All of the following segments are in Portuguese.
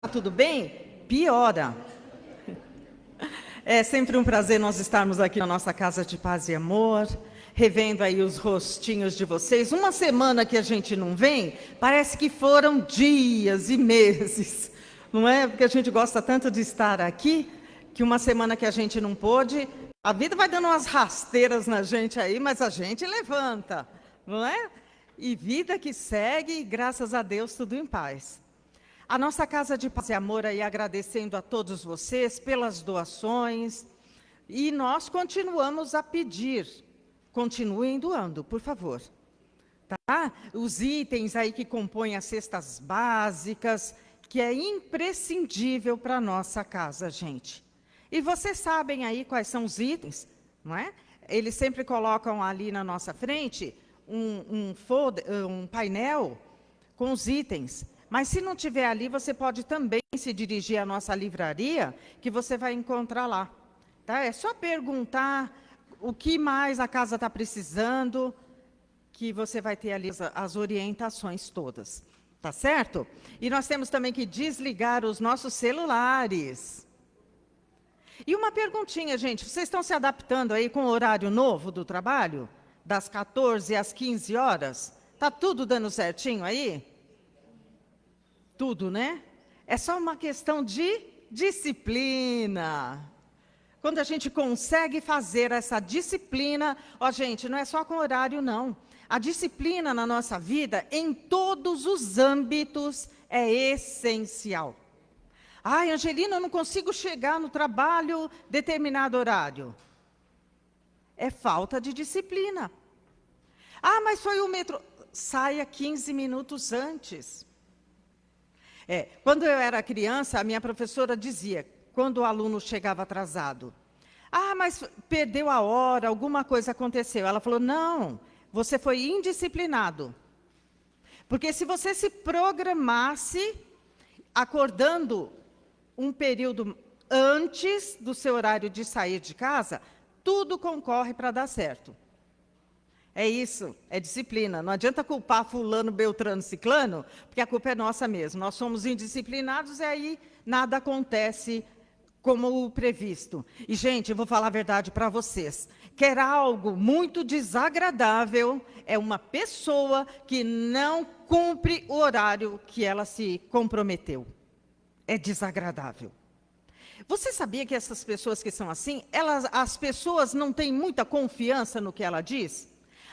tudo bem? Piora. É sempre um prazer nós estarmos aqui na nossa casa de paz e amor, revendo aí os rostinhos de vocês. Uma semana que a gente não vem, parece que foram dias e meses, não é? Porque a gente gosta tanto de estar aqui, que uma semana que a gente não pôde, a vida vai dando umas rasteiras na gente aí, mas a gente levanta, não é? E vida que segue, graças a Deus, tudo em paz. A nossa Casa de Paz e Amor aí agradecendo a todos vocês pelas doações. E nós continuamos a pedir, continuem doando, por favor. Tá? Os itens aí que compõem as cestas básicas, que é imprescindível para a nossa casa, gente. E vocês sabem aí quais são os itens, não é? Eles sempre colocam ali na nossa frente um painel com os itens. Mas se não tiver ali, você pode também se dirigir à nossa livraria, que você vai encontrar lá. Tá? É só perguntar o que mais a casa está precisando, que você vai ter ali as orientações todas. Tá certo? E nós temos também que desligar os nossos celulares. E uma perguntinha, gente, vocês estão se adaptando aí com o horário novo do trabalho? Das 14 às 15 horas? Tá tudo dando certinho aí? Tudo, né? É só uma questão de disciplina. Quando a gente consegue fazer essa disciplina, ó, gente, não é só com horário, não. A disciplina na nossa vida, em todos os âmbitos, é essencial. Ai, Angelina, eu não consigo chegar no trabalho determinado horário. É falta de disciplina. Ah, mas foi o metrô. Saia 15 minutos antes. Quando eu era criança, a minha professora dizia, quando o aluno chegava atrasado, ah, mas perdeu a hora, alguma coisa aconteceu. Ela falou, não, você foi indisciplinado. Porque se você se programasse, acordando um período antes do seu horário de sair de casa, tudo concorre para dar certo. É isso, é disciplina. Não adianta culpar fulano, beltrano, ciclano, porque a culpa é nossa mesmo. Nós somos indisciplinados e aí nada acontece como o previsto. E, gente, eu vou falar a verdade para vocês. Quer algo muito desagradável é uma pessoa que não cumpre o horário que ela se comprometeu. É desagradável. Você sabia que essas pessoas que são assim, as pessoas não têm muita confiança no que ela diz?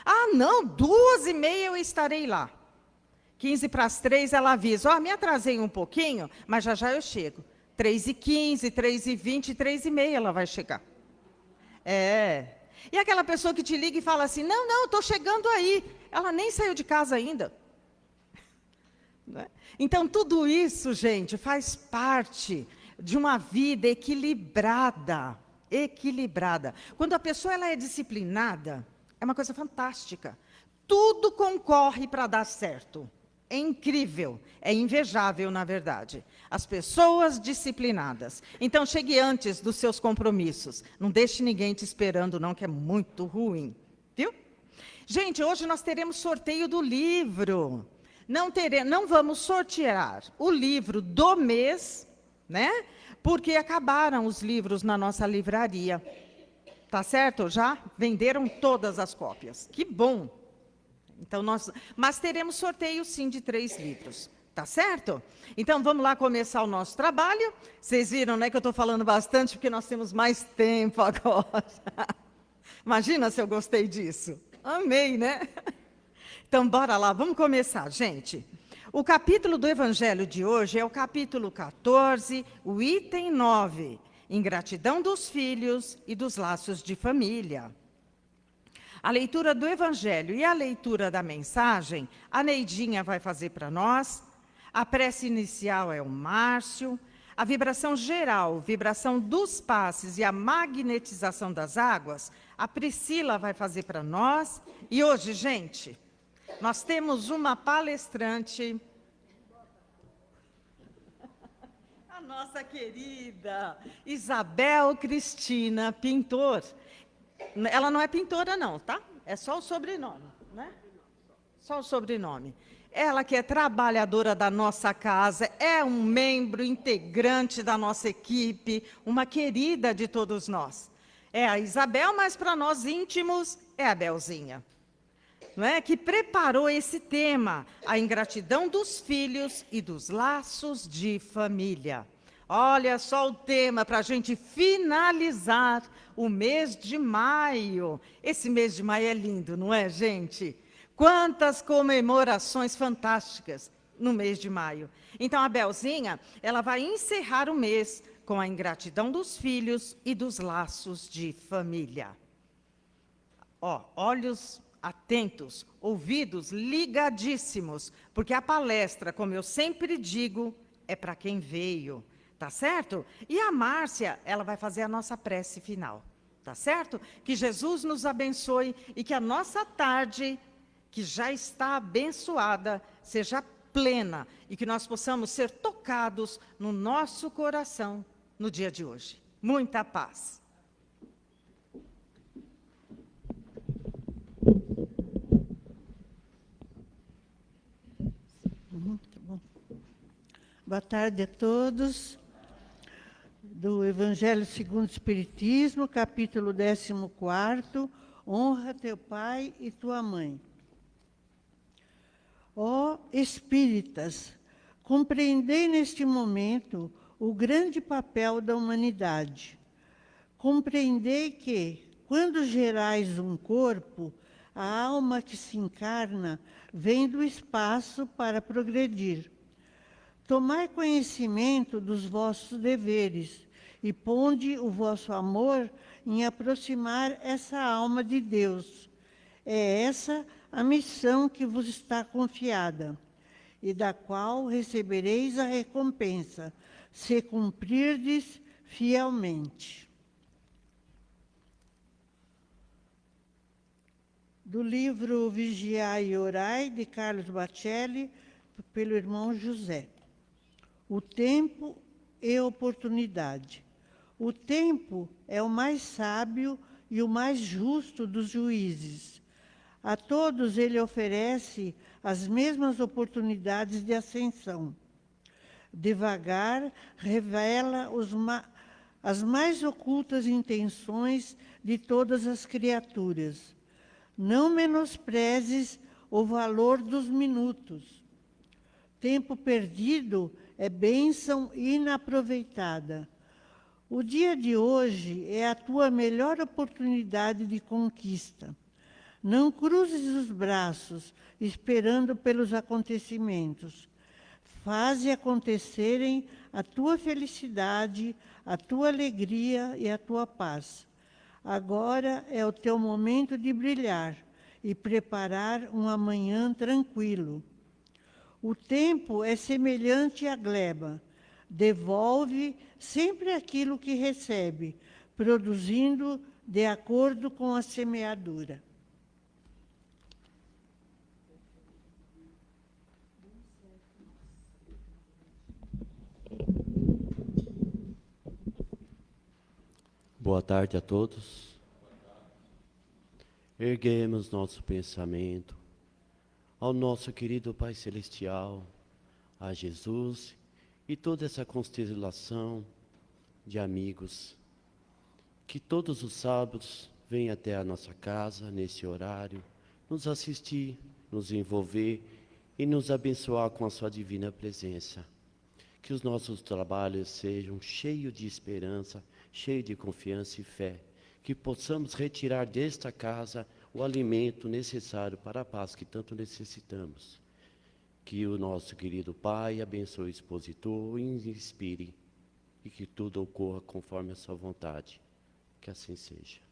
Ah, não, 2h30 eu estarei lá. 15 para as 3 ela avisa, ó, me atrasei um pouquinho, mas já já eu chego. 3h15, 3h20, 3h30 ela vai chegar. E aquela pessoa que te liga e fala assim, não, estou chegando aí. Ela nem saiu de casa ainda. Então, tudo isso, gente, faz parte de uma vida equilibrada. Equilibrada. Quando a pessoa ela é disciplinada, é uma coisa fantástica. Tudo concorre para dar certo. É incrível, é invejável, na verdade. As pessoas disciplinadas. Então, chegue antes dos seus compromissos. Não deixe ninguém te esperando, não, que é muito ruim. Viu? Gente, hoje nós teremos sorteio do livro. Não vamos sortear o livro do mês, né? Porque acabaram os livros na nossa livraria. Tá certo? Já venderam todas as cópias. Que bom! Então, mas teremos sorteio, sim, de 3 livros. Tá certo? Então, vamos lá começar o nosso trabalho. Vocês viram, né, que eu estou falando bastante, porque nós temos mais tempo agora. Imagina se eu gostei disso. Amei, né? Então, bora lá, vamos começar, gente. O capítulo do Evangelho de hoje é o capítulo 14, o item 9. Ingratidão dos filhos e dos laços de família. A leitura do Evangelho e a leitura da mensagem, a Neidinha vai fazer para nós. A prece inicial é o Márcio. A vibração geral, vibração dos passes e a magnetização das águas, a Priscila vai fazer para nós. E hoje, gente, nós temos uma palestrante... Nossa querida Isabel Cristina Pintor. Ela não é pintora não, tá? É só o sobrenome, né? Só o sobrenome. ela que é trabalhadora da nossa casa, é um membro integrante da nossa equipe, uma querida de todos nós. É a Isabel, mas para nós íntimos é a Belzinha, não é? Que preparou esse tema, a ingratidão dos filhos e dos laços de família. Olha só o tema para a gente finalizar o mês de maio. Esse mês de maio é lindo, não é, gente? Quantas comemorações fantásticas no mês de maio. Então, a Belzinha, ela vai encerrar o mês com a ingratidão dos filhos e dos laços de família. Ó, olhos atentos, ouvidos ligadíssimos, porque a palestra, como eu sempre digo, é para quem veio, tá certo? E a Márcia, ela vai fazer a nossa prece final, tá certo? Que Jesus nos abençoe e que a nossa tarde, que já está abençoada, seja plena e que nós possamos ser tocados no nosso coração no dia de hoje. Muita paz. Muito bom. Boa tarde a todos. Do Evangelho segundo o Espiritismo, capítulo 14, honra teu pai e tua mãe. Ó espíritas, compreendei neste momento o grande papel da humanidade. Compreendei que, quando gerais um corpo, a alma que se encarna vem do espaço para progredir. Tomai conhecimento dos vossos deveres e ponde o vosso amor em aproximar essa alma de Deus. É essa a missão que vos está confiada, e da qual recebereis a recompensa, se cumprirdes fielmente. Do livro Vigiai e Orai, de Carlos Bacelli, pelo irmão José. O tempo e oportunidade. O tempo é o mais sábio e o mais justo dos juízes. A todos ele oferece as mesmas oportunidades de ascensão. Devagar revela as mais ocultas intenções de todas as criaturas. Não menosprezes o valor dos minutos. Tempo perdido é bênção inaproveitada. O dia de hoje é a tua melhor oportunidade de conquista. Não cruzes os braços esperando pelos acontecimentos. Faze acontecerem a tua felicidade, a tua alegria e a tua paz. Agora é o teu momento de brilhar e preparar um amanhã tranquilo. O tempo é semelhante à gleba. Devolve sempre aquilo que recebe, produzindo de acordo com a semeadura. Boa tarde a todos. Erguemos nosso pensamento ao nosso querido Pai Celestial, a Jesus e toda essa constelação de amigos que todos os sábados vêm até a nossa casa nesse horário, nos assistir, nos envolver e nos abençoar com a sua divina presença. Que os nossos trabalhos sejam cheios de esperança, cheios de confiança e fé, que possamos retirar desta casa o alimento necessário para a paz que tanto necessitamos. Que o nosso querido Pai abençoe o expositor e inspire, e que tudo ocorra conforme a sua vontade. Que assim seja.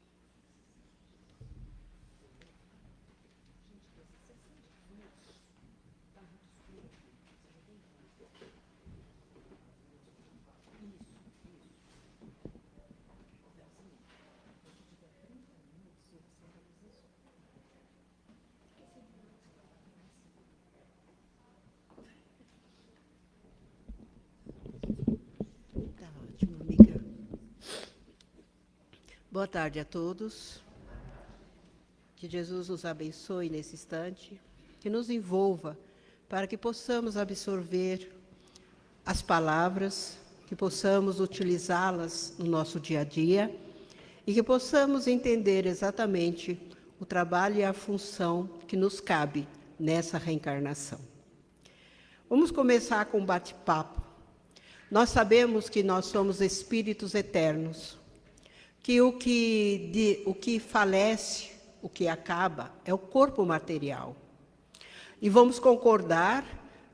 Tá ótimo, amiga. Boa tarde a todos. Que Jesus nos abençoe nesse instante, que nos envolva para que possamos absorver as palavras, que possamos utilizá-las no nosso dia a dia e que possamos entender exatamente o trabalho e a função que nos cabe nessa reencarnação. Vamos começar com um bate-papo. Nós sabemos que nós somos espíritos eternos, que o que falece, o que acaba, é o corpo material. E vamos concordar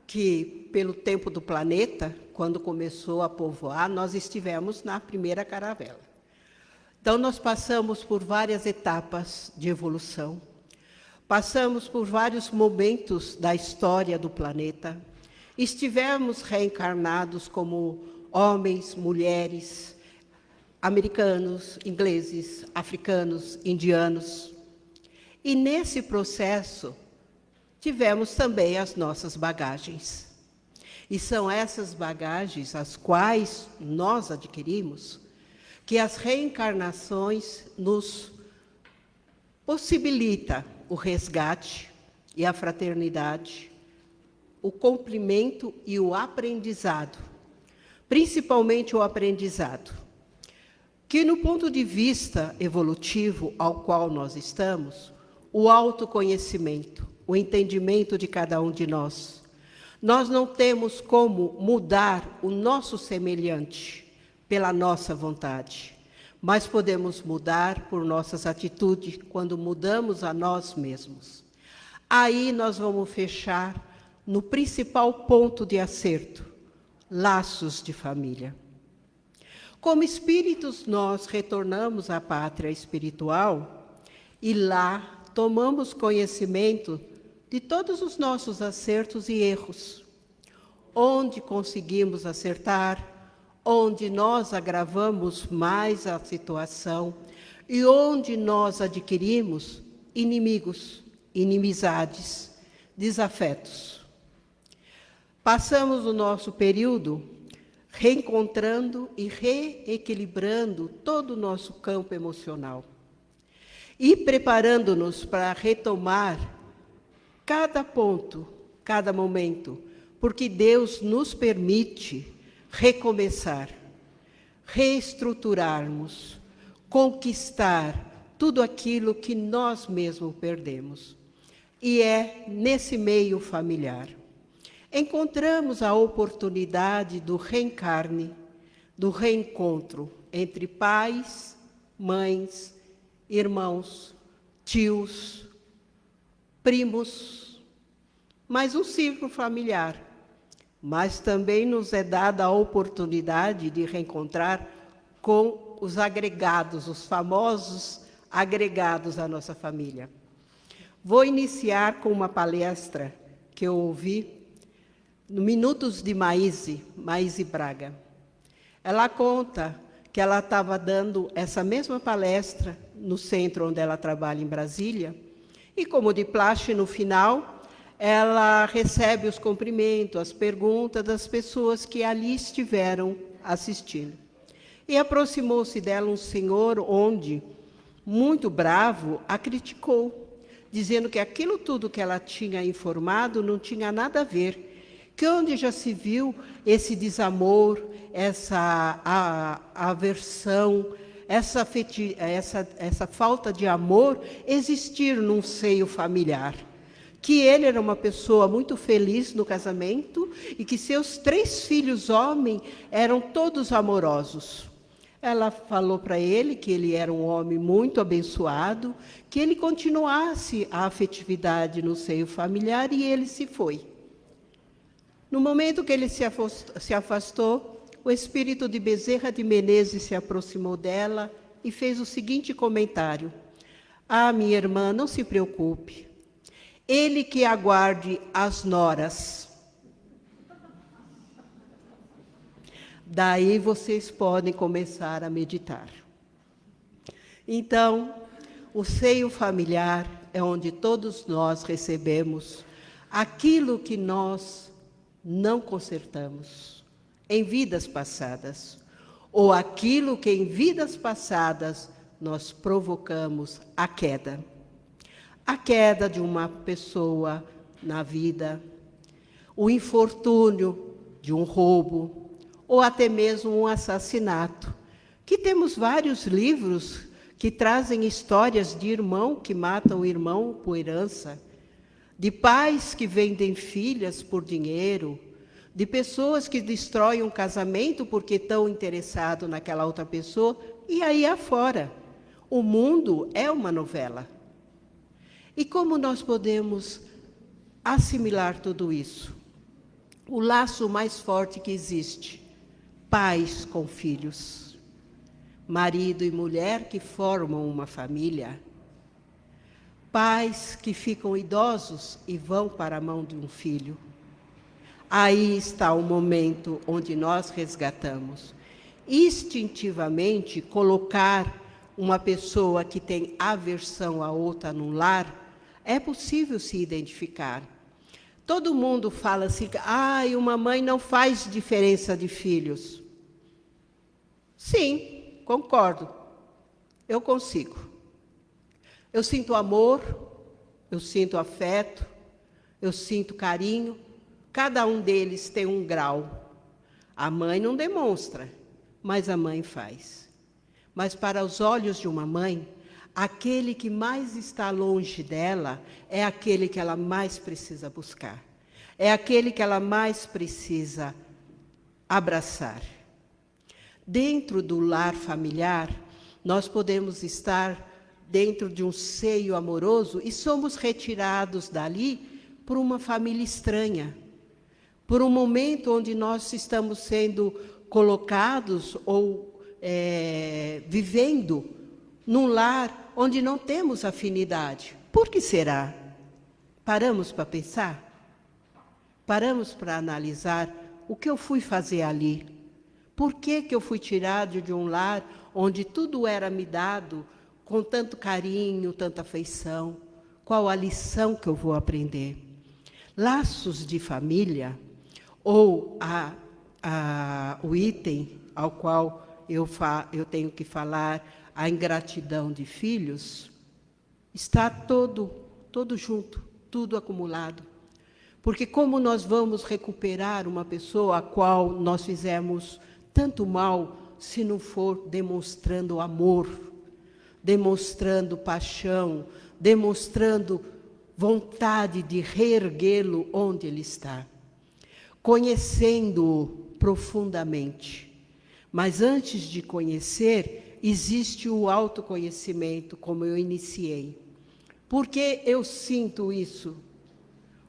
que, pelo tempo do planeta, quando começou a povoar, nós estivemos na primeira caravela. Então, nós passamos por várias etapas de evolução, passamos por vários momentos da história do planeta, estivemos reencarnados como homens, mulheres, americanos, ingleses, africanos, indianos. E nesse processo, tivemos também as nossas bagagens. E são essas bagagens, as quais nós adquirimos, que as reencarnações nos possibilita o resgate e a fraternidade, o cumprimento e o aprendizado, principalmente o aprendizado, que no ponto de vista evolutivo ao qual nós estamos, o autoconhecimento, o entendimento de cada um de nós. Nós não temos como mudar o nosso semelhante pela nossa vontade, mas podemos mudar por nossas atitudes quando mudamos a nós mesmos. Aí nós vamos fechar no principal ponto de acerto, laços de família. Como espíritos, nós retornamos à pátria espiritual e lá tomamos conhecimento de todos os nossos acertos e erros, onde conseguimos acertar, onde nós agravamos mais a situação e onde nós adquirimos inimigos, inimizades, desafetos. Passamos o nosso período reencontrando e reequilibrando todo o nosso campo emocional e preparando-nos para retomar cada ponto, cada momento, porque Deus nos permite recomeçar, reestruturarmos, conquistar tudo aquilo que nós mesmos perdemos. E é nesse meio familiar. Encontramos a oportunidade do reencarne, do reencontro entre pais, mães, irmãos, tios, primos, mais um círculo familiar. Mas também nos é dada a oportunidade de reencontrar com os agregados, os famosos agregados à nossa família. Vou iniciar com uma palestra que eu ouvi no Minutos de Maíse Braga. Ela conta que ela estava dando essa mesma palestra no centro onde ela trabalha, em Brasília, e como de praxe, no final, ela recebe os cumprimentos, as perguntas das pessoas que ali estiveram assistindo. E aproximou-se dela um senhor onde, muito bravo, a criticou, dizendo que aquilo tudo que ela tinha informado não tinha nada a ver, que onde já se viu esse desamor, essa aversão, essa falta de amor existir num seio familiar. Que ele era uma pessoa muito feliz no casamento e que seus 3 filhos homens eram todos amorosos. Ela falou para ele que ele era um homem muito abençoado, que ele continuasse a afetividade no seio familiar, e ele se foi. No momento que ele se afastou, o espírito de Bezerra de Menezes se aproximou dela e fez o seguinte comentário: "Ah, minha irmã, não se preocupe. Ele que aguarde as noras. Daí vocês podem começar a meditar." Então, o seio familiar é onde todos nós recebemos aquilo que nós não consertamos em vidas passadas, ou aquilo que em vidas passadas nós provocamos a queda. A queda de uma pessoa na vida, o infortúnio de um roubo, ou até mesmo um assassinato. Que temos vários livros que trazem histórias de irmão que matam o irmão por herança, de pais que vendem filhas por dinheiro, de pessoas que destroem um casamento porque estão interessados naquela outra pessoa, e aí afora. O mundo é uma novela. E como nós podemos assimilar tudo isso? O laço mais forte que existe: pais com filhos, marido e mulher que formam uma família, pais que ficam idosos e vão para a mão de um filho. Aí está o momento onde nós resgatamos. Instintivamente, colocar uma pessoa que tem aversão a outra no lar, é possível se identificar. Todo mundo fala assim, uma mãe não faz diferença de filhos. Sim, concordo. Eu consigo. Eu sinto amor, eu sinto afeto, eu sinto carinho. Cada um deles tem um grau. A mãe não demonstra, mas a mãe faz. Mas para os olhos de uma mãe, aquele que mais está longe dela é aquele que ela mais precisa buscar. É aquele que ela mais precisa abraçar. Dentro do lar familiar, nós podemos estar dentro de um seio amoroso e somos retirados dali por uma família estranha, por um momento onde nós estamos sendo colocados ou vivendo num lar onde não temos afinidade. Por que será? Paramos para pensar? Paramos para analisar o que eu fui fazer ali? Por que eu fui tirado de um lar onde tudo era me dado com tanto carinho, tanta afeição? Qual a lição que eu vou aprender? Laços de família, ou o item ao qual eu tenho que falar, a ingratidão de filhos, está todo junto, tudo acumulado. Porque como nós vamos recuperar uma pessoa a qual nós fizemos tanto mal, se não for demonstrando amor, demonstrando paixão, demonstrando vontade de reerguê-lo onde ele está, conhecendo-o profundamente. Mas antes de conhecer, existe o autoconhecimento, como eu iniciei. Por que eu sinto isso?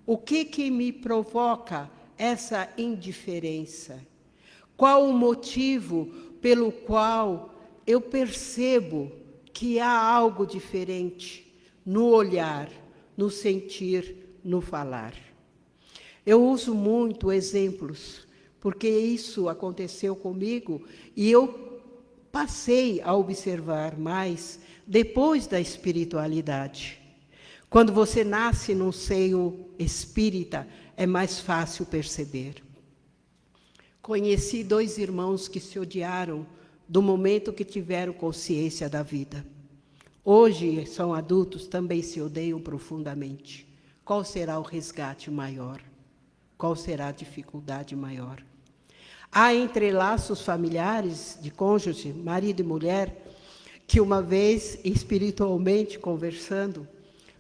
O que me provoca essa indiferença? Qual o motivo pelo qual eu percebo que há algo diferente no olhar, no sentir, no falar? Eu uso muito exemplos, porque isso aconteceu comigo e eu passei a observar mais depois da espiritualidade. Quando você nasce num seio espírita, é mais fácil perceber. Conheci 2 irmãos que se odiaram do momento que tiveram consciência da vida. Hoje são adultos, também se odeiam profundamente. Qual será o resgate maior? Qual será a dificuldade maior? Há entrelaços familiares de cônjuge, marido e mulher, que uma vez, espiritualmente conversando,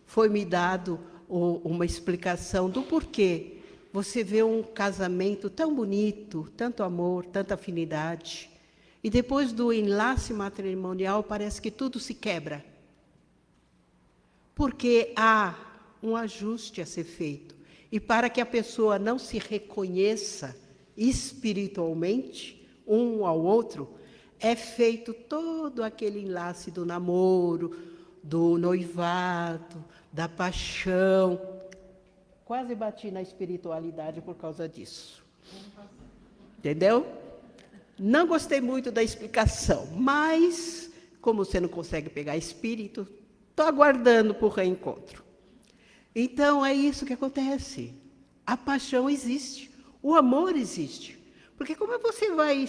foi-me dado uma explicação do porquê você vê um casamento tão bonito, tanto amor, tanta afinidade, e depois do enlace matrimonial parece que tudo se quebra. Porque há um ajuste a ser feito. E para que a pessoa não se reconheça espiritualmente, um ao outro, é feito todo aquele enlace do namoro, do noivado, da paixão. Quase bati na espiritualidade por causa disso. Entendeu? Não gostei muito da explicação, mas, como você não consegue pegar espírito, estou aguardando por reencontro. Então, é isso que acontece. A paixão existe, o amor existe. Porque como você vai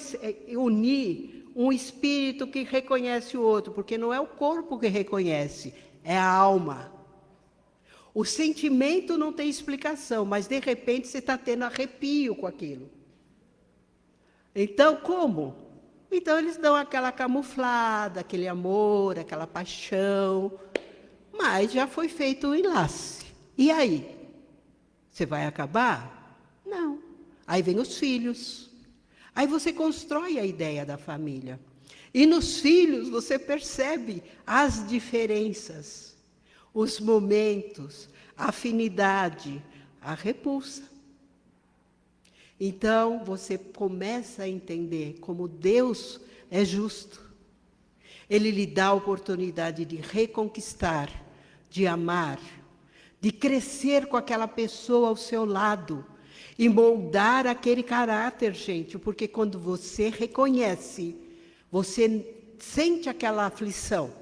unir um espírito que reconhece o outro? Porque não é o corpo que reconhece, é a alma. O sentimento não tem explicação, mas de repente você está tendo arrepio com aquilo. Então, como? Então eles dão aquela camuflada, aquele amor, aquela paixão, mas já foi feito o enlace. E aí? Você vai acabar? Não. Aí vem os filhos. Aí você constrói a ideia da família. E nos filhos você percebe as diferenças, os momentos, a afinidade, a repulsa. Então você começa a entender como Deus é justo. Ele lhe dá a oportunidade de reconquistar, de amar, de crescer com aquela pessoa ao seu lado e moldar aquele caráter, gente, porque quando você reconhece, você sente aquela aflição,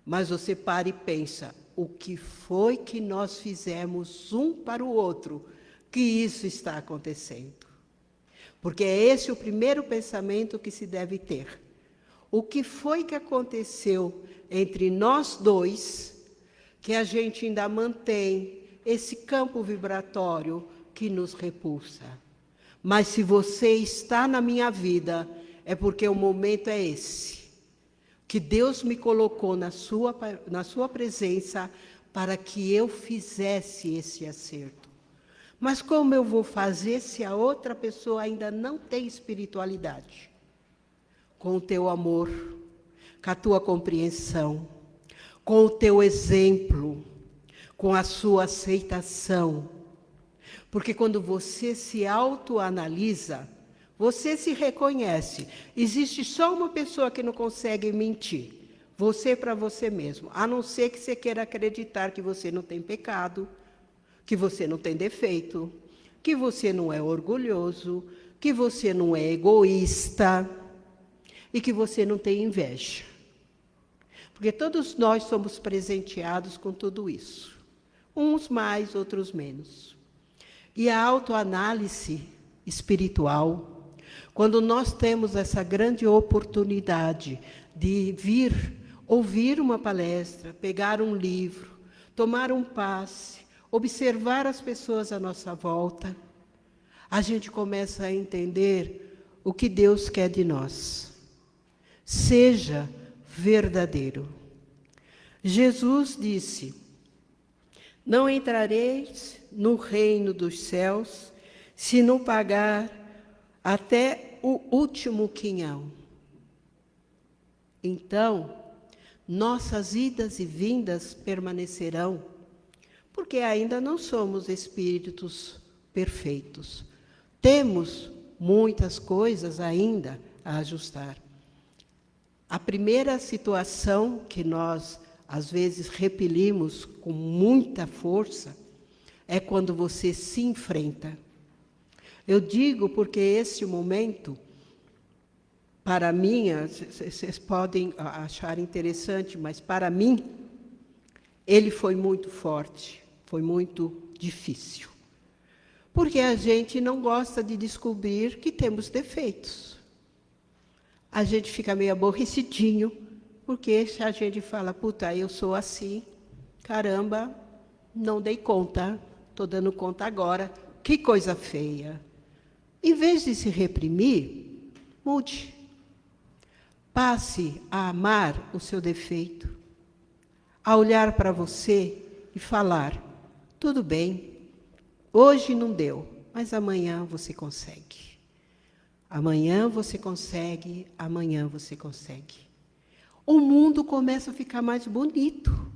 mas você para e pensa, o que foi que nós fizemos um para o outro, que isso está acontecendo? Porque é esse o primeiro pensamento que se deve ter. O que foi que aconteceu entre nós dois, que a gente ainda mantém esse campo vibratório que nos repulsa? Mas se você está na minha vida, é porque o momento é esse, que Deus me colocou na sua presença para que eu fizesse esse acerto. Mas como eu vou fazer se a outra pessoa ainda não tem espiritualidade? Com o teu amor, com a tua compreensão, com o teu exemplo, com a sua aceitação. Porque quando você se autoanalisa, você se reconhece. Existe só uma pessoa que não consegue mentir. Você para você mesmo. A não ser que você queira acreditar que você não tem pecado, que você não tem defeito, que você não é orgulhoso, que você não é egoísta e que você não tem inveja. Porque todos nós somos presenteados com tudo isso. Uns mais, outros menos. E a autoanálise espiritual, quando nós temos essa grande oportunidade de vir, ouvir uma palestra, pegar um livro, tomar um passe, observar as pessoas à nossa volta, a gente começa a entender o que Deus quer de nós. Seja verdadeiro. Jesus disse: não entrareis no reino dos céus se não pagar até o último quinhão. Então, nossas idas e vindas permanecerão, porque ainda não somos espíritos perfeitos. Temos muitas coisas ainda a ajustar. A primeira situação que nós, às vezes, repelimos com muita força é quando você se enfrenta. Eu digo porque esse momento, para mim, vocês podem achar interessante, mas para mim, ele foi muito forte, foi muito difícil. Porque a gente não gosta de descobrir que temos defeitos. A gente fica meio aborrecidinho, porque se a gente fala, puta, eu sou assim, caramba, não dei conta, estou dando conta agora, que coisa feia. Em vez de se reprimir, mude. Passe a amar o seu defeito, a olhar para você e falar, tudo bem, hoje não deu, mas amanhã você consegue. Amanhã você consegue, amanhã você consegue. O mundo começa a ficar mais bonito.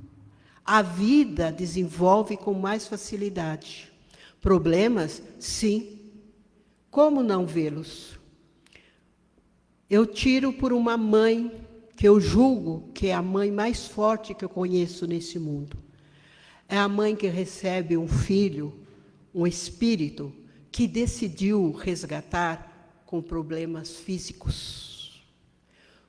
A vida desenvolve com mais facilidade. Problemas, sim. Como não vê-los? Eu tiro por uma mãe que eu julgo que é a mãe mais forte que eu conheço nesse mundo. É a mãe que recebe um filho, um espírito, que decidiu resgatar com problemas físicos,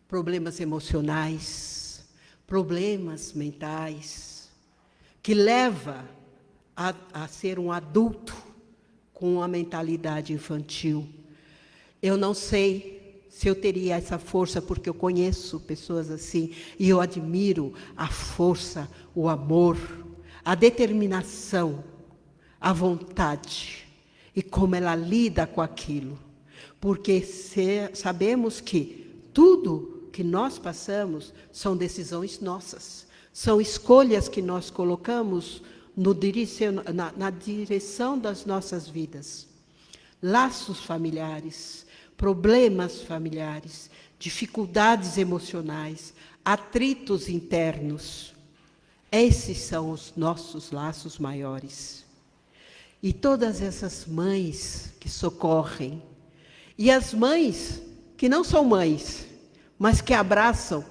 problemas emocionais, problemas mentais, que leva a ser um adulto com uma mentalidade infantil. Eu não sei se eu teria essa força, porque eu conheço pessoas assim, e eu admiro a força, o amor, a determinação, a vontade e como ela lida com aquilo. Porque sabemos que tudo que nós passamos são decisões nossas, são escolhas que nós colocamos na direção das nossas vidas. Laços familiares, problemas familiares, dificuldades emocionais, atritos internos. Esses são os nossos laços maiores. E todas essas mães que socorrem, e as mães que não são mães, mas que abraçam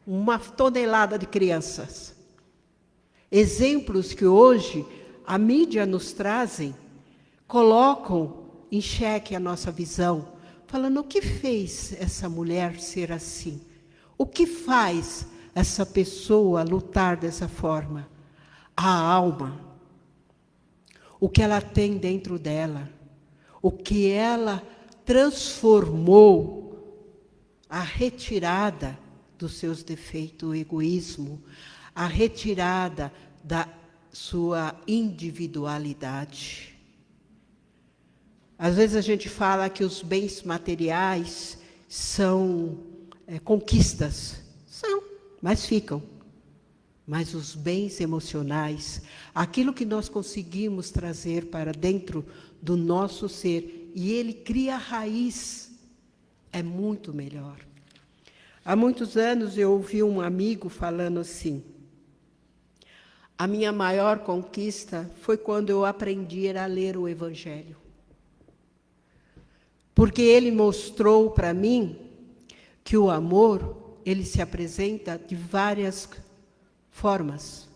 uma tonelada de crianças. Exemplos que hoje a mídia nos trazem, colocam em xeque a nossa visão, falando o que fez essa mulher ser assim? O que faz essa pessoa lutar dessa forma? A alma, o que ela tem dentro dela, o que ela transformou, a retirada dos seus defeitos, o egoísmo, a retirada da sua individualidade. Às vezes a gente fala que os bens materiais são conquistas. São, mas ficam. Mas os bens emocionais, aquilo que nós conseguimos trazer para dentro do nosso ser, e ele cria raiz, é muito melhor. Há muitos anos eu ouvi um amigo falando assim: a minha maior conquista foi quando eu aprendi a ler o Evangelho. Porque ele mostrou para mim que o amor, ele se apresenta de várias formas,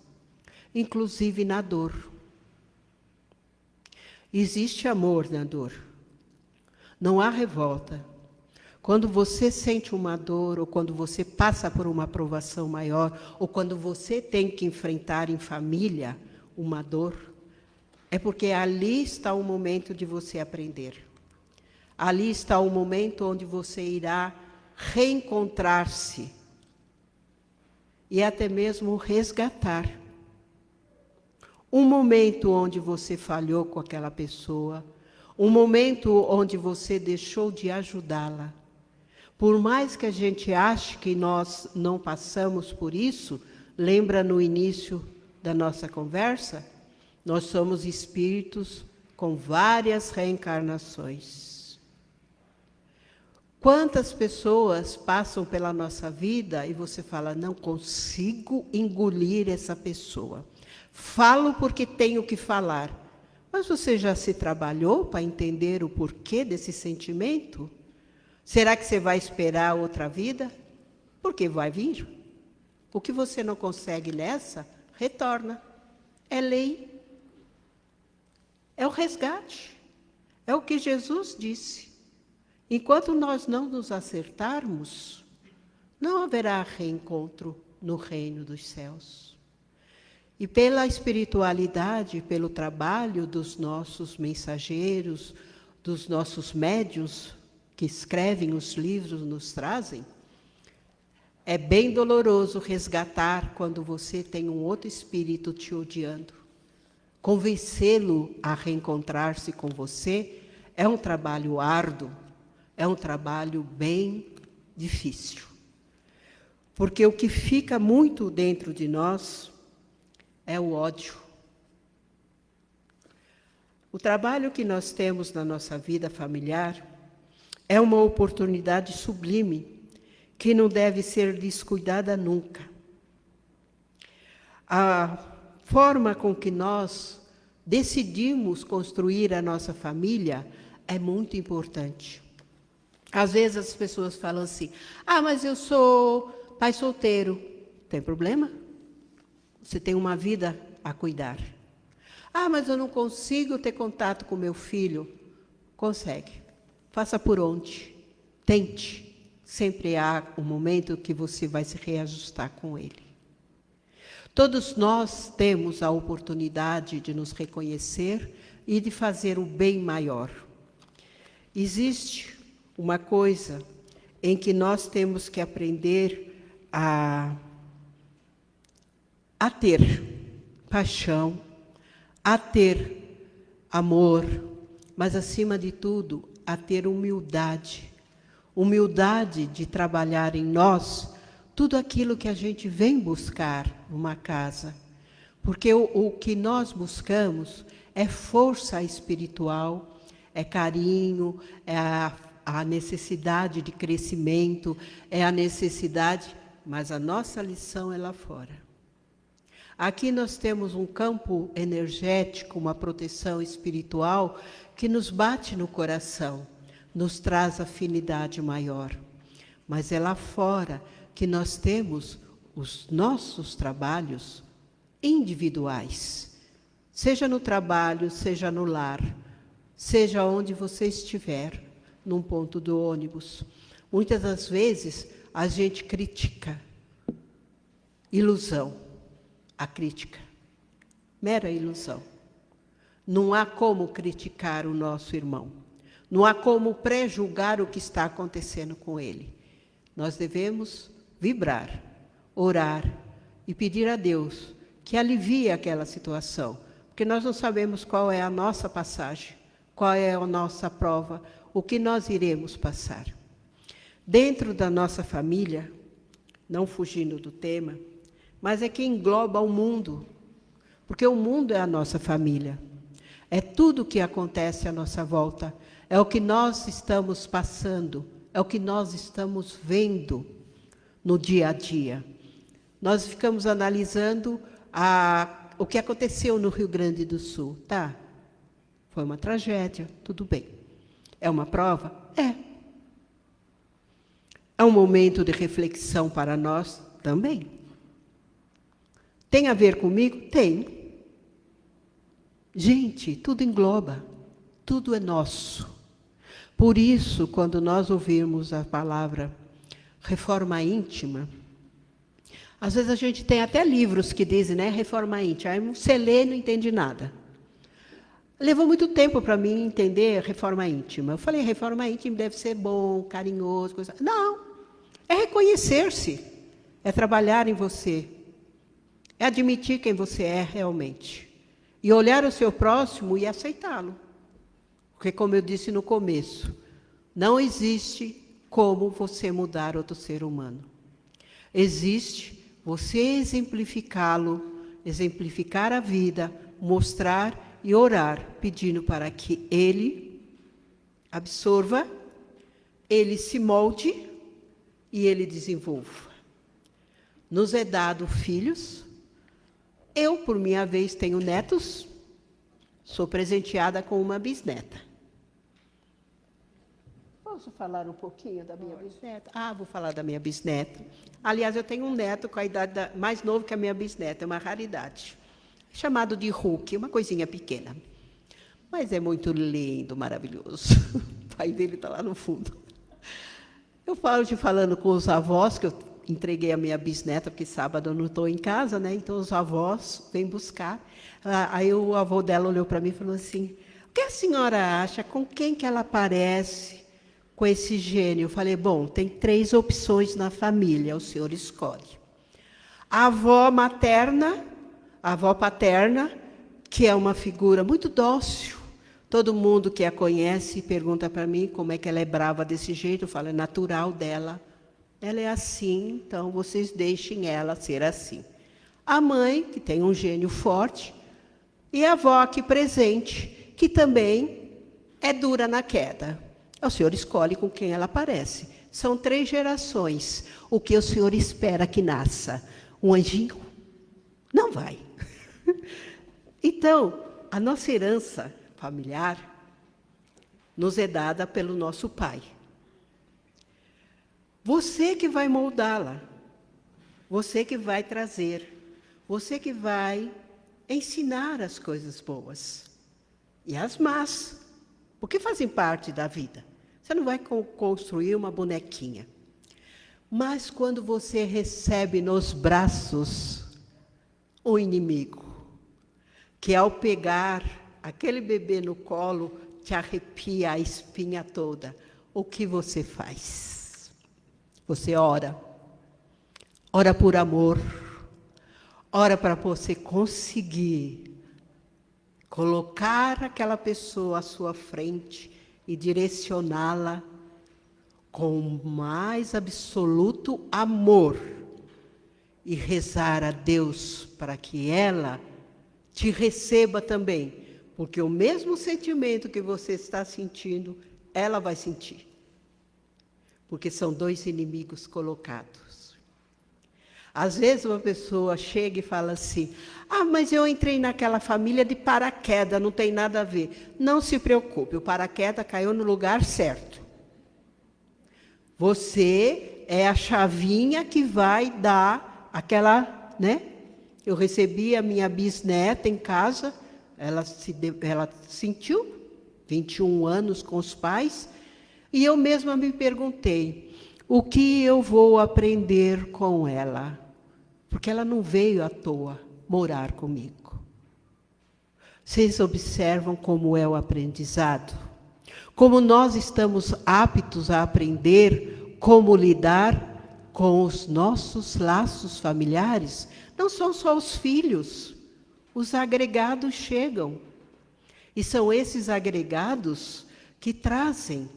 inclusive na dor. Existe amor na dor. Não há revolta. Quando você sente uma dor, ou quando você passa por uma provação maior, ou quando você tem que enfrentar em família uma dor, é porque ali está o momento de você aprender. Ali está o momento onde você irá reencontrar-se e até mesmo resgatar. Um momento onde você falhou com aquela pessoa, um momento onde você deixou de ajudá-la. Por mais que a gente ache que nós não passamos por isso, lembra no início da nossa conversa? Nós somos espíritos com várias reencarnações. Quantas pessoas passam pela nossa vida e você fala, não consigo engolir essa pessoa. Falo porque tenho que falar. Mas você já se trabalhou para entender o porquê desse sentimento? Será que você vai esperar outra vida? Porque vai vir. O que você não consegue nessa, retorna. É lei. É o resgate. É o que Jesus disse. Enquanto nós não nos acertarmos, não haverá reencontro no reino dos céus. E pela espiritualidade, pelo trabalho dos nossos mensageiros, dos nossos médiuns, que escrevem os livros, nos trazem, é bem doloroso resgatar quando você tem um outro espírito te odiando. Convencê-lo a reencontrar-se com você é um trabalho árduo, é um trabalho bem difícil. Porque o que fica muito dentro de nós é o ódio. O trabalho que nós temos na nossa vida familiar é uma oportunidade sublime que não deve ser descuidada nunca. A forma com que nós decidimos construir a nossa família é muito importante. Às vezes as pessoas falam assim, mas eu sou pai solteiro. Tem problema? Você tem uma vida a cuidar. Mas eu não consigo ter contato com meu filho. Consegue. Faça por onde. Tente. Sempre há um momento que você vai se reajustar com ele. Todos nós temos a oportunidade de nos reconhecer e de fazer o bem maior. Existe uma coisa em que nós temos que aprender a ter, paixão, a ter amor, mas, acima de tudo, a ter humildade. Humildade de trabalhar em nós tudo aquilo que a gente vem buscar numa casa. Porque o que nós buscamos é força espiritual, é carinho, é a necessidade de crescimento, é a necessidade, mas a nossa lição é lá fora. Aqui nós temos um campo energético, uma proteção espiritual que nos bate no coração, nos traz afinidade maior. Mas é lá fora que nós temos os nossos trabalhos individuais, seja no trabalho, seja no lar, seja onde você estiver, num ponto do ônibus. Muitas das vezes a gente critica. Ilusão. A crítica. Mera ilusão. Não há como criticar o nosso irmão. Não há como pré-julgar o que está acontecendo com ele. Nós devemos vibrar, orar e pedir a Deus que alivie aquela situação, porque nós não sabemos qual é a nossa passagem, qual é a nossa prova, o que nós iremos passar. Dentro da nossa família, não fugindo do tema, mas é que engloba o mundo, porque o mundo é a nossa família. É tudo o que acontece à nossa volta, é o que nós estamos passando, é o que nós estamos vendo no dia a dia. Nós ficamos analisando o que aconteceu no Rio Grande do Sul. Tá, foi uma tragédia, tudo bem. É uma prova? É. É um momento de reflexão para nós? Também. Tem a ver comigo? Tem. Gente, tudo engloba, tudo é nosso. Por isso, quando nós ouvirmos a palavra reforma íntima, às vezes a gente tem até livros que dizem, né, reforma íntima, aí você lê e não entende nada. Levou muito tempo para mim entender reforma íntima. Eu falei, reforma íntima deve ser bom, carinhoso, coisa. Não, é reconhecer-se, é trabalhar em você, é admitir quem você é realmente, e olhar o seu próximo e aceitá-lo. Porque, como eu disse no começo, não existe como você mudar outro ser humano. Existe você exemplificá-lo, exemplificar a vida, mostrar e orar, pedindo para que ele absorva, ele se molde e ele desenvolva. Nos é dado filhos. Eu, por minha vez, tenho netos. Sou presenteada com uma bisneta. Posso falar um pouquinho da minha bisneta? Vou falar da minha bisneta. Aliás, eu tenho um neto com a idade mais novo que a minha bisneta, é uma raridade. Chamado de Hulk, uma coisinha pequena. Mas é muito lindo, maravilhoso. O pai dele está lá no fundo. Eu falando com os avós, que eu entreguei a minha bisneta, porque sábado eu não estou em casa, né? Então os avós vêm buscar. Aí o avô dela olhou para mim e falou assim, o que a senhora acha, com quem que ela parece com esse gênio? Eu falei, bom, tem 3 opções na família, o senhor escolhe. A avó materna, a avó paterna, que é uma figura muito dócil. Todo mundo que a conhece pergunta para mim como é que ela é brava desse jeito. Eu falo, é natural dela. Ela é assim, então vocês deixem ela ser assim. A mãe, que tem um gênio forte, e a avó aqui presente, que também é dura na queda. O senhor escolhe com quem ela parece. São 3 gerações. O que o senhor espera que nasça? Um anjinho? Não vai. Então, a nossa herança familiar nos é dada pelo nosso pai. Você que vai moldá-la, você que vai trazer, você que vai ensinar as coisas boas e as más, porque fazem parte da vida. Você não vai construir uma bonequinha. Mas quando você recebe nos braços o inimigo, que ao pegar aquele bebê no colo, te arrepia a espinha toda, o que você faz? Você ora. Ora por amor. Ora, para você conseguir colocar aquela pessoa à sua frente e direcioná-la com o mais absoluto amor e rezar a Deus para que ela te receba também, porque o mesmo sentimento que você está sentindo, ela vai sentir. Porque são dois inimigos colocados. Às vezes uma pessoa chega e fala assim, mas eu entrei naquela família de paraquedas, não tem nada a ver. Não se preocupe, o paraquedas caiu no lugar certo. Você é a chavinha que vai dar aquela, né? Eu recebi a minha bisneta em casa, ela sentiu 21 anos com os pais, e eu mesma me perguntei, o que eu vou aprender com ela? Porque ela não veio à toa morar comigo. Vocês observam como é o aprendizado? Como nós estamos aptos a aprender como lidar com os nossos laços familiares? Não são só os filhos, os agregados chegam. E são esses agregados que trazem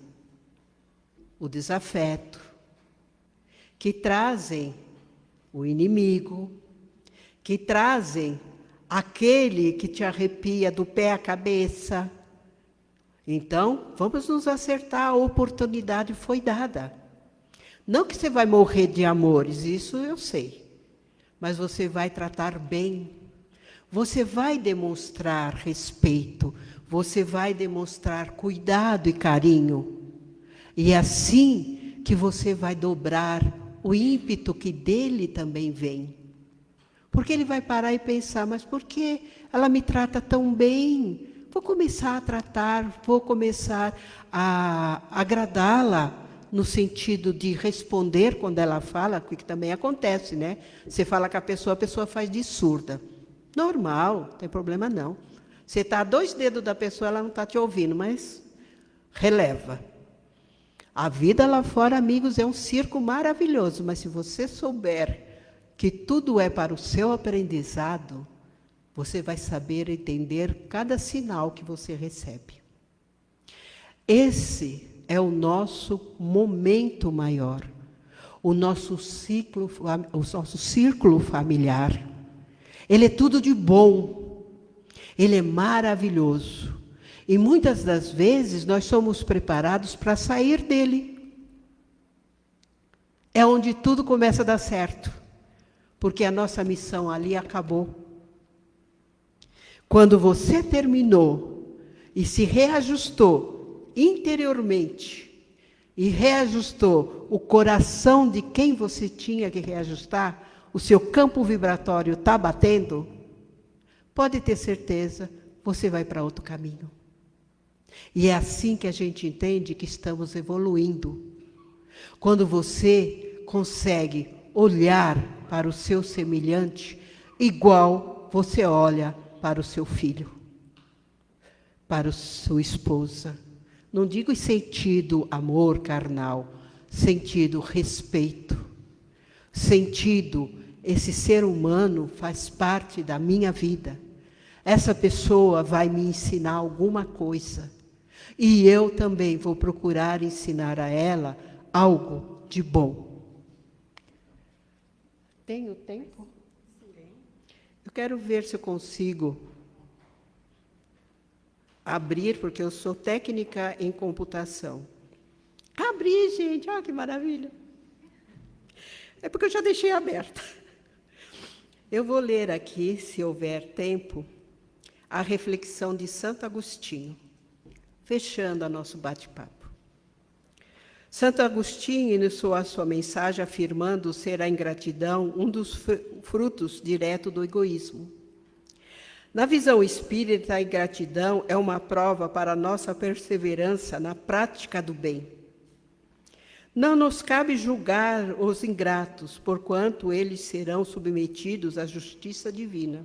o desafeto, que trazem o inimigo, que trazem aquele que te arrepia do pé à cabeça. Então, vamos nos acertar, a oportunidade foi dada. Não que você vai morrer de amores, isso eu sei. Mas você vai tratar bem. Você vai demonstrar respeito. Você vai demonstrar cuidado e carinho. E é assim que você vai dobrar o ímpeto que dele também vem. Porque ele vai parar e pensar, mas por que ela me trata tão bem? Vou começar a tratar, vou começar a agradá-la, no sentido de responder quando ela fala, o que também acontece, né? Você fala com a pessoa faz de surda. Normal, não tem problema não. Você está a 2 dedos da pessoa, ela não está te ouvindo, mas releva. A vida lá fora, amigos, é um circo maravilhoso, mas se você souber que tudo é para o seu aprendizado, você vai saber entender cada sinal que você recebe. Esse é o nosso momento maior, o nosso círculo familiar. Ele é tudo de bom, ele é maravilhoso. E muitas das vezes nós somos preparados para sair dele. É onde tudo começa a dar certo, porque a nossa missão ali acabou. Quando você terminou e se reajustou interiormente, e reajustou o coração de quem você tinha que reajustar, o seu campo vibratório está batendo, pode ter certeza, você vai para outro caminho. E é assim que a gente entende que estamos evoluindo. Quando você consegue olhar para o seu semelhante, igual você olha para o seu filho, para a sua esposa. Não digo em sentido amor carnal, sentido respeito, sentido esse ser humano faz parte da minha vida. Essa pessoa vai me ensinar alguma coisa. E eu também vou procurar ensinar a ela algo de bom. Tenho tempo? Eu quero ver se eu consigo abrir, porque eu sou técnica em computação. Abri, gente, olha que maravilha. É porque eu já deixei aberta. Eu vou ler aqui, se houver tempo, a reflexão de Santo Agostinho, fechando o nosso bate-papo. Santo Agostinho iniciou a sua mensagem afirmando ser a ingratidão um dos frutos diretos do egoísmo. Na visão espírita, a ingratidão é uma prova para a nossa perseverança na prática do bem. Não nos cabe julgar os ingratos, porquanto eles serão submetidos à justiça divina.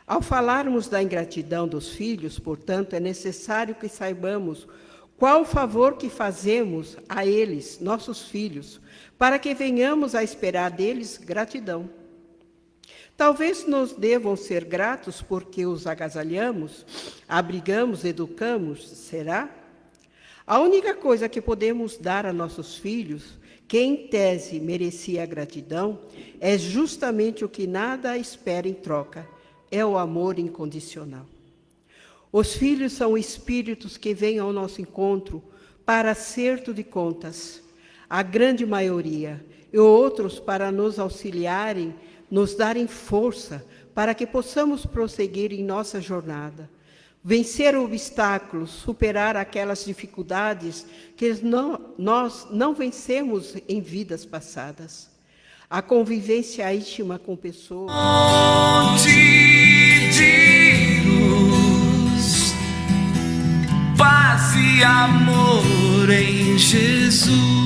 Ao falarmos da ingratidão dos filhos, portanto, é necessário que saibamos qual o favor que fazemos a eles, nossos filhos, para que venhamos a esperar deles gratidão. Talvez nos devam ser gratos porque os agasalhamos, abrigamos, educamos, será? A única coisa que podemos dar a nossos filhos, que em tese merecia gratidão, é justamente o que nada espera em troca, é o amor incondicional. Os filhos são espíritos que vêm ao nosso encontro para acerto de contas, a grande maioria, e outros para nos auxiliarem, nos darem força para que possamos prosseguir em nossa jornada, vencer obstáculos, superar aquelas dificuldades que nós não vencemos em vidas passadas. A convivência íntima com pessoas. Fonte de luz, paz e amor em Jesus.